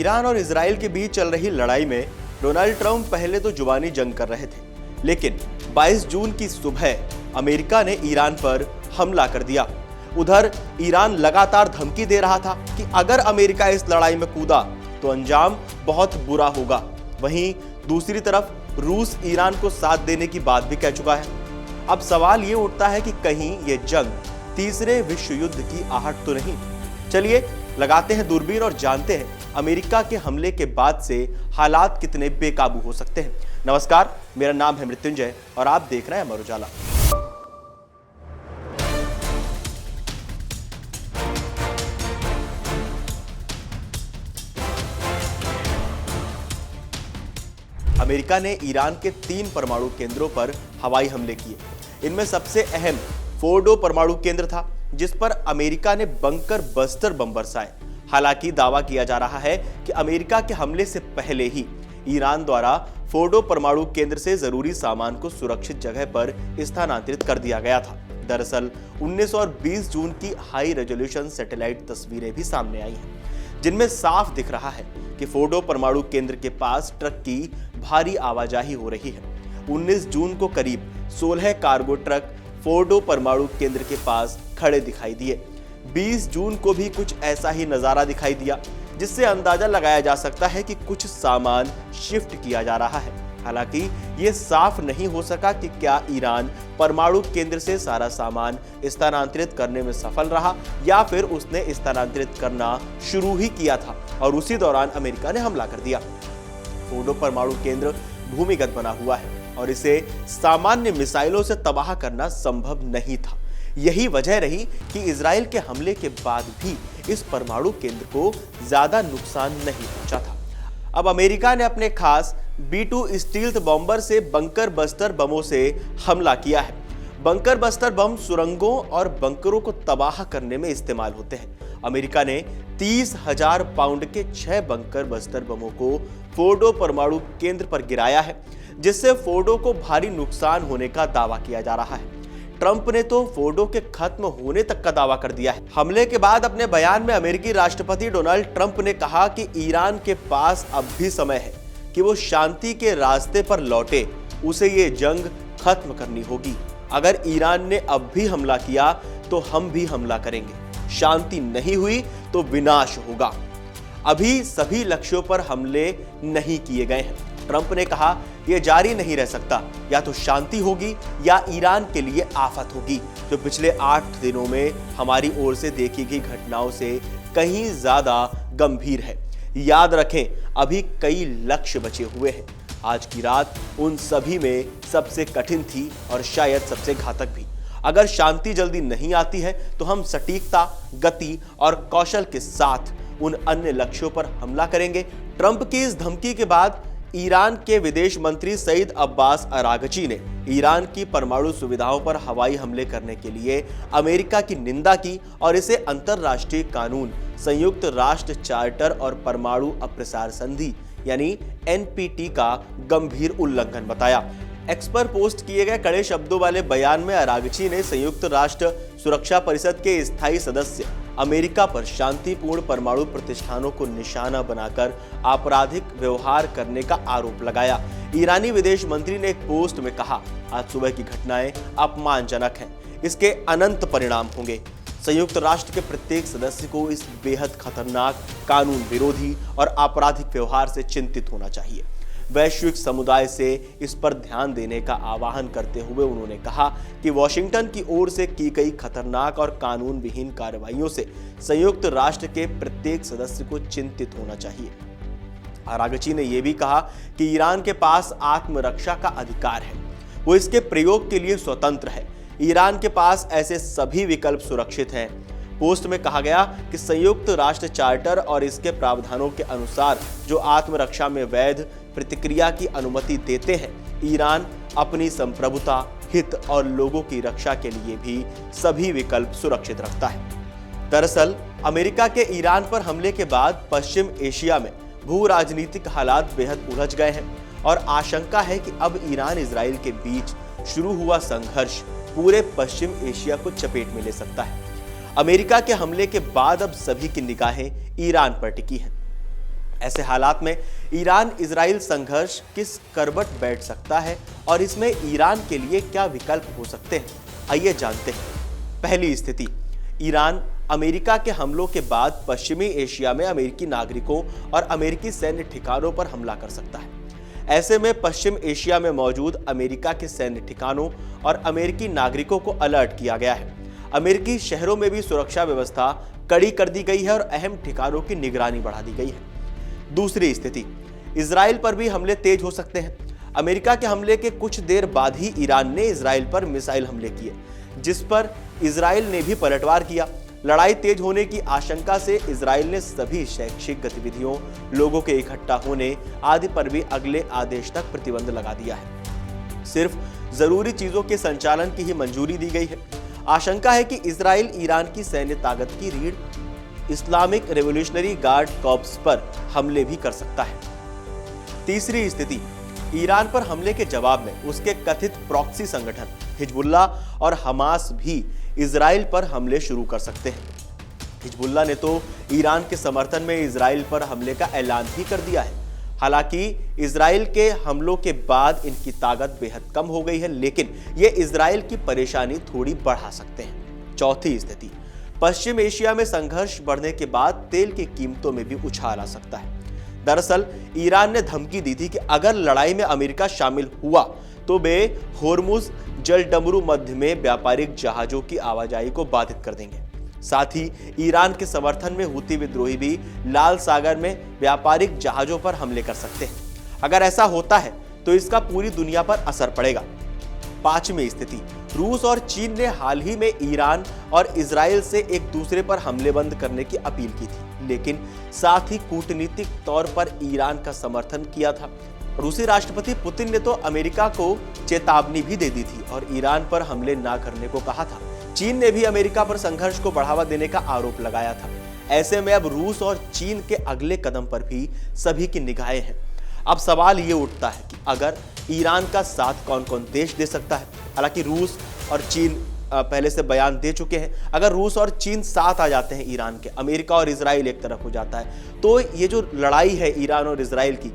Iran और Israel के बीच चल रही लड़ाई में डोनाल्ड ट्रंप पहले तो जुबानी जंग कर रहे थे, लेकिन 22 जून की सुबह अमेरिका ने ईरान पर हमला कर दिया। उधर ईरान लगातार धमकी दे रहा था कि अगर अमेरिका इस लड़ाई में कूदा तो अंजाम बहुत बुरा होगा। वहीं दूसरी तरफ रूस ईरान को साथ देने की बात भी कह चुका है। अब सवाल ये उठता है कि कहीं ये जंग तीसरे विश्व युद्ध की आहट तो नहीं। चलिए लगाते हैं दूरबीन और जानते हैं अमेरिका के हमले के बाद से हालात कितने बेकाबू हो सकते हैं। नमस्कार, मेरा नाम है मृत्युंजय और आप देख रहे हैं अमर उजाला। अमेरिका ने ईरान के 3 परमाणु केंद्रों पर हवाई हमले किए। इनमें सबसे अहम फोर्डो परमाणु केंद्र था, जिस पर अमेरिका ने बंकर बस्टर बम बरसाए। हालांकि दावा किया जा रहा है कि अमेरिका के हमले से पहले ही ईरान द्वारा फोर्डो परमाणु केंद्र से जरूरी सामान को सुरक्षित जगह पर स्थानांतरित कर दिया गया था। दरअसल 19 और 20 जून की हाई रेजोल्यूशन सैटेलाइट तस्वीरें भी सामने आई हैं, जिनमें साफ दिख रहा है कि फोर्डो परमाणु केंद्र के पास ट्रक की भारी आवाजाही हो रही है। 19 जून को करीब 16 कार्गो ट्रक फोर्डो परमाणु केंद्र के पास खड़े दिखाई दिए। 20 जून को भी कुछ ऐसा ही नजारा दिखाई दिया, जिससे अंदाजा लगाया जा सकता है कि कुछ सामान शिफ्ट किया जा रहा है। हालांकि ये साफ नहीं हो सका कि क्या ईरान परमाणु केंद्र से सारा सामान स्थानांतरित करने में सफल रहा या फिर उसने स्थानांतरित करना शुरू ही किया था और उसी दौरान अमेरिका ने हमला कर दिया। फोर्डो परमाणु केंद्र भूमिगत बना हुआ है और इसे सामान्य मिसाइलों से तबाह करना संभव नहीं था। यही वजह रही कि इजराइल के हमले के बाद भी इस परमाणु केंद्र को ज्यादा नुकसान नहीं पहुंचा था। अब अमेरिका ने अपने खास B-2 स्टील्थ बॉम्बर से बंकर बस्टर बमों से हमला किया है। बंकर बस्टर बम सुरंगों और बंकरों को तबाह करने में इस्तेमाल होते हैं। अमेरिका ने 30,000 पाउंड के 6 बंकर बस्टर बमों को फोर्डो परमाणु केंद्र पर गिराया है, जिससे फोर्डो को भारी नुकसान होने का दावा किया जा रहा है। ट्रंप ने तो फोर्डो के खत्म होने तक का दावा कर दिया है। हमले के बाद अपने बयान में अमेरिकी राष्ट्रपति डोनाल्ड ट्रंप ने कहा कि ईरान के पास अब भी समय है कि वो शांति के रास्ते पर लौटे। उसे ये जंग खत्म करनी होगी। अगर ईरान ने अब भी हमला किया तो हम भी हमला करेंगे। शांति नहीं हुई तो विनाश होगा। अभी सभी लक्ष्यों पर हमले नहीं किए गए हैं। ट्रंप ने कहा, यह जारी नहीं रह सकता। या तो शांति होगी या ईरान के लिए आफत होगी, जो पिछले 8 दिनों में हमारी ओर से देखी गई घटनाओं से कहीं ज्यादा गंभीर है। याद रखें, अभी कई लक्ष्य बचे हुए हैं। आज की रात उन सभी में सबसे कठिन थी और शायद सबसे घातक भी। अगर शांति जल्दी नहीं आती है तो हम सटीकता, गति और कौशल के साथ उन अन्य लक्ष्यों पर हमला करेंगे। ट्रंप की इस धमकी के बाद ईरान के विदेश मंत्री सईद अब्बास अरागची ने ईरान की परमाणु सुविधाओं पर हवाई हमले करने के लिए अमेरिका की निंदा की और इसे अंतर्राष्ट्रीय कानून, संयुक्त राष्ट्र चार्टर और परमाणु अप्रसार संधि यानी NPT का गंभीर उल्लंघन बताया। एक्स पर पोस्ट किए गए कड़े शब्दों वाले बयान में अरागची ने संयुक्त राष्ट्र सुरक्षा परिषद के स्थायी सदस्य अमेरिका पर शांतिपूर्ण परमाणु प्रतिष्ठानों को निशाना बनाकर आपराधिक व्यवहार करने का आरोप लगाया। ईरानी विदेश मंत्री ने एक पोस्ट में कहा, आज सुबह की घटनाएं अपमानजनक हैं। इसके अनंत परिणाम होंगे। संयुक्त राष्ट्र के प्रत्येक सदस्य को इस बेहद खतरनाक, कानून विरोधी और आपराधिक व्यवहार से चिंतित होना चाहिए। वैश्विक समुदाय से इस पर ध्यान देने का आह्वान करते हुए उन्होंने कहा कि वॉशिंगटन की ओर से की गई खतरनाक और कानून विहीन कार्रवाइयों से संयुक्त राष्ट्र के प्रत्येक सदस्य को चिंतित होना चाहिए। अरागची ने यह भी कहा कि ईरान के पास आत्मरक्षा का अधिकार है, वो इसके प्रयोग के लिए स्वतंत्र है। ईरान के पास ऐसे सभी विकल्प सुरक्षित हैं। पोस्ट में कहा गया कि संयुक्त राष्ट्र चार्टर और इसके प्रावधानों के अनुसार जो आत्मरक्षा में वैध प्रतिक्रिया की अनुमति देते हैं, ईरान अपनी संप्रभुता, हित और लोगों की रक्षा के लिए भी सभी विकल्प सुरक्षित रखता है। दरअसल अमेरिका के ईरान पर हमले के बाद पश्चिम एशिया में भू राजनीतिक हालात बेहद उलझ गए हैं और आशंका है कि अब ईरान इजराइल के बीच शुरू हुआ संघर्ष पूरे पश्चिम एशिया को चपेट में ले सकता है। अमेरिका के हमले के बाद अब सभी की निगाहें ईरान पर टिकी हैं। ऐसे हालात में ईरान इजराइल संघर्ष किस करवट बैठ सकता है और इसमें ईरान के लिए क्या विकल्प हो सकते हैं, आइए जानते हैं। पहली स्थिति, ईरान अमेरिका के हमलों के बाद पश्चिमी एशिया में अमेरिकी नागरिकों और अमेरिकी सैन्य ठिकानों पर हमला कर सकता है। ऐसे में पश्चिम एशिया में मौजूद अमेरिका के सैन्य ठिकानों और अमेरिकी नागरिकों को अलर्ट किया गया है। अमेरिकी शहरों में भी सुरक्षा व्यवस्था कड़ी कर दी गई है और अहम ठिकानों की निगरानी बढ़ा दी गई है। दूसरी स्थिति, इजराइल पर भी हमले तेज हो सकते हैं। अमेरिका के हमले के कुछ देर बाद ही ईरान ने इजराइल पर मिसाइल हमले किए, जिस पर इजराइल ने भी पलटवार किया। लड़ाई तेज होने की आशंका से इजराइल ने सभी शैक्षिक गतिविधियों, लोगों के इकट्ठा होने आदि पर भी अगले आदेश तक प्रतिबंध लगा दिया है। सिर्फ जरूरी चीजों के संचालन की ही मंजूरी दी गई है। आशंका है कि इजराइल ईरान की सैन्य ताकत की रीढ़ इस्लामिक रेवोल्यूशनरी गार्ड कॉर्प्स पर हमले भी कर सकता है। तीसरी स्थिति, ईरान पर हमले के जवाब में उसके कथित प्रॉक्सी संगठन हिजबुल्लाह और हमास भी इजराइल पर हमले शुरू कर सकते हैं। हिजबुल्लाह ने तो ईरान के समर्थन में इजराइल पर हमले का ऐलान भी कर दिया है। हालांकि इजराइल के हमलों के बाद इनकी ताकत बेहद कम हो गई है, लेकिन ये इजराइल की परेशानी थोड़ी बढ़ा सकते हैं। चौथी स्थिति, पश्चिम एशिया में संघर्ष बढ़ने के बाद तेल की कीमतों में भी उछाल आ सकता है। दरअसल ईरान ने धमकी दी थी कि अगर लड़ाई में अमेरिका शामिल हुआ तो वे होर्मुज जलडमरू मध्य में व्यापारिक जहाजों की आवाजाही को बाधित कर देंगे। साथ ही ईरान के समर्थन में हुती विद्रोही भी लाल सागर में व्यापारिक जहाजों पर हमले कर सकते हैं। अगर ऐसा होता है तो इसका पूरी दुनिया पर असर पड़ेगा। पांचवी स्थिति, रूस और चीन ने हाल ही में ईरान और इजराइल से एक दूसरे पर हमले बंद करने की अपील की थी, लेकिन साथ ही कूटनीतिक तौर पर ईरान का समर्थन किया था। रूसी राष्ट्रपति पुतिन ने तो अमेरिका को चेतावनी भी दे दी थी और ईरान पर हमले ना करने को कहा था। चीन ने भी अमेरिका पर संघर्ष को बढ़ावा देने का आरोप लगाया था। ऐसे में अब रूस और चीन के अगले कदम पर भी सभी की निगाहें हैं। अब सवाल ये उठता है कि अगर ईरान का साथ कौन कौन देश दे सकता है। हालांकि रूस और चीन पहले से बयान दे चुके हैं। अगर रूस और चीन साथ आ जाते हैं ईरान के, अमेरिका और इजराइल एक तरफ हो जाता है, तो ये जो लड़ाई है ईरान और इजराइल की,